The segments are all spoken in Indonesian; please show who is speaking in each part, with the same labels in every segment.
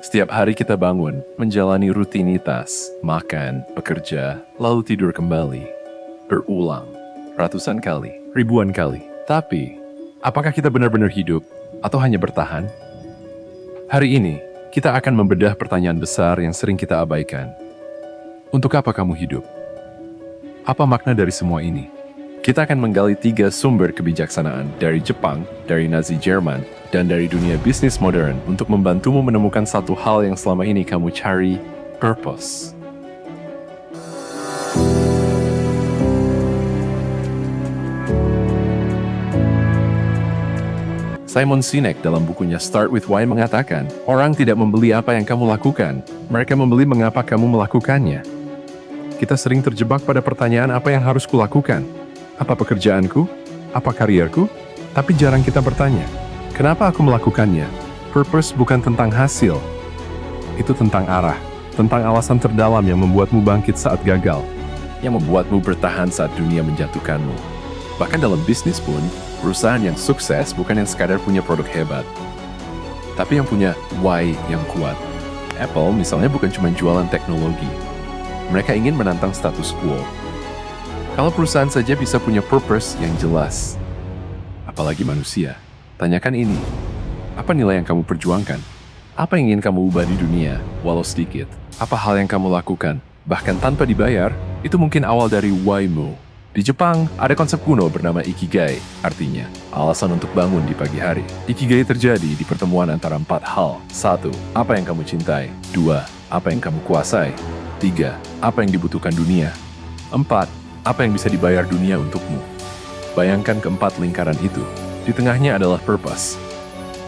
Speaker 1: Setiap hari kita bangun, menjalani rutinitas, makan, bekerja, lalu tidur kembali. Berulang, ratusan kali, ribuan kali. Tapi, apakah kita benar-benar hidup, atau hanya bertahan? Hari ini, kita akan membedah pertanyaan besar yang sering kita abaikan. Untuk apa kamu hidup? Apa makna dari semua ini? Kita akan menggali 3 sumber kebijaksanaan dari Jepang, dari Nazi Jerman, dan dari dunia bisnis modern untuk membantumu menemukan satu hal yang selama ini kamu cari, purpose. Simon Sinek dalam bukunya Start with Why mengatakan, orang tidak membeli apa yang kamu lakukan, mereka membeli mengapa kamu melakukannya. Kita sering terjebak pada pertanyaan apa yang harus kulakukan. Apa pekerjaanku? Apa karierku? Tapi jarang kita bertanya, kenapa aku melakukannya? Purpose bukan tentang hasil. Itu tentang arah, tentang alasan terdalam yang membuatmu bangkit saat gagal, yang membuatmu bertahan saat dunia menjatuhkanmu. Bahkan dalam bisnis pun, perusahaan yang sukses bukan yang sekadar punya produk hebat, tapi yang punya why yang kuat. Apple misalnya bukan cuma jualan teknologi. Mereka ingin menantang status quo. Kalau perusahaan saja bisa punya purpose yang jelas, apalagi manusia. Tanyakan ini, apa nilai yang kamu perjuangkan? Apa yang ingin kamu ubah di dunia, walau sedikit? Apa hal yang kamu lakukan, bahkan tanpa dibayar, itu mungkin awal dari why-mu. Di Jepang, ada konsep kuno bernama Ikigai, artinya alasan untuk bangun di pagi hari. Ikigai terjadi di pertemuan antara 4 hal. 1. Apa yang kamu cintai? 2. Apa yang kamu kuasai? 3. Apa yang dibutuhkan dunia? 4. Apa yang bisa dibayar dunia untukmu? Bayangkan keempat lingkaran itu. Di tengahnya adalah purpose.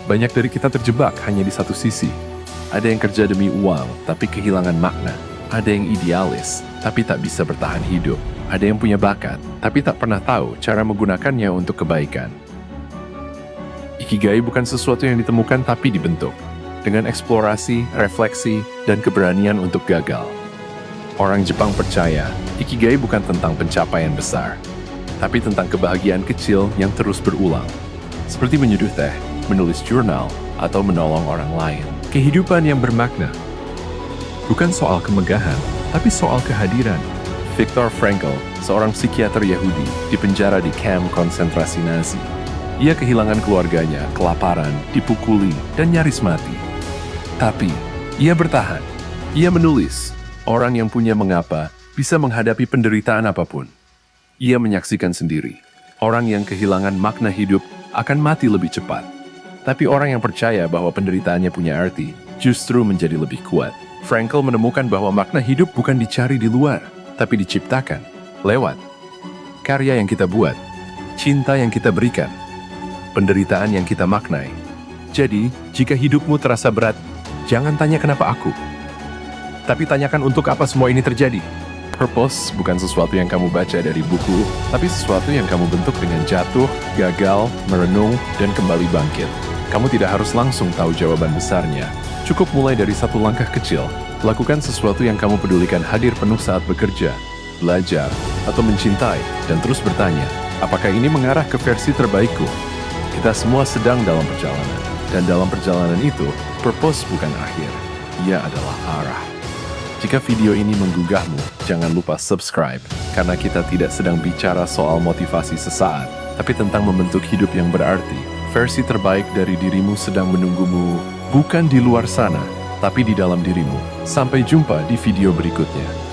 Speaker 1: Banyak dari kita terjebak hanya di satu sisi. Ada yang kerja demi uang, tapi kehilangan makna. Ada yang idealis, tapi tak bisa bertahan hidup. Ada yang punya bakat, tapi tak pernah tahu cara menggunakannya untuk kebaikan. Ikigai bukan sesuatu yang ditemukan tapi dibentuk. Dengan eksplorasi, refleksi, dan keberanian untuk gagal. Orang Jepang percaya, Ikigai bukan tentang pencapaian besar, tapi tentang kebahagiaan kecil yang terus berulang. Seperti menyeduh teh, menulis jurnal, atau menolong orang lain. Kehidupan yang bermakna. Bukan soal kemegahan, tapi soal kehadiran. Viktor Frankl, seorang psikiater Yahudi, dipenjara di kamp konsentrasi Nazi. Ia kehilangan keluarganya, kelaparan, dipukuli, dan nyaris mati. Tapi, ia bertahan. Ia menulis, orang yang punya mengapa bisa menghadapi penderitaan apapun. Ia menyaksikan sendiri, orang yang kehilangan makna hidup akan mati lebih cepat. Tapi orang yang percaya bahwa penderitaannya punya arti, justru menjadi lebih kuat. Frankl menemukan bahwa makna hidup bukan dicari di luar, tapi diciptakan, lewat karya yang kita buat, cinta yang kita berikan, penderitaan yang kita maknai. Jadi, jika hidupmu terasa berat, jangan tanya kenapa aku, tapi tanyakan untuk apa semua ini terjadi. Purpose bukan sesuatu yang kamu baca dari buku, tapi sesuatu yang kamu bentuk dengan jatuh, gagal, merenung, dan kembali bangkit. Kamu tidak harus langsung tahu jawaban besarnya. Cukup mulai dari satu langkah kecil. Lakukan sesuatu yang kamu pedulikan hadir penuh saat bekerja, belajar, atau mencintai, dan terus bertanya, apakah ini mengarah ke versi terbaikku? Kita semua sedang dalam perjalanan, dan dalam perjalanan itu, purpose bukan akhir. Ia adalah arah. Jika video ini menggugahmu, jangan lupa subscribe, karena kita tidak sedang bicara soal motivasi sesaat, tapi tentang membentuk hidup yang berarti. Versi terbaik dari dirimu sedang menunggumu, bukan di luar sana, tapi di dalam dirimu. Sampai jumpa di video berikutnya.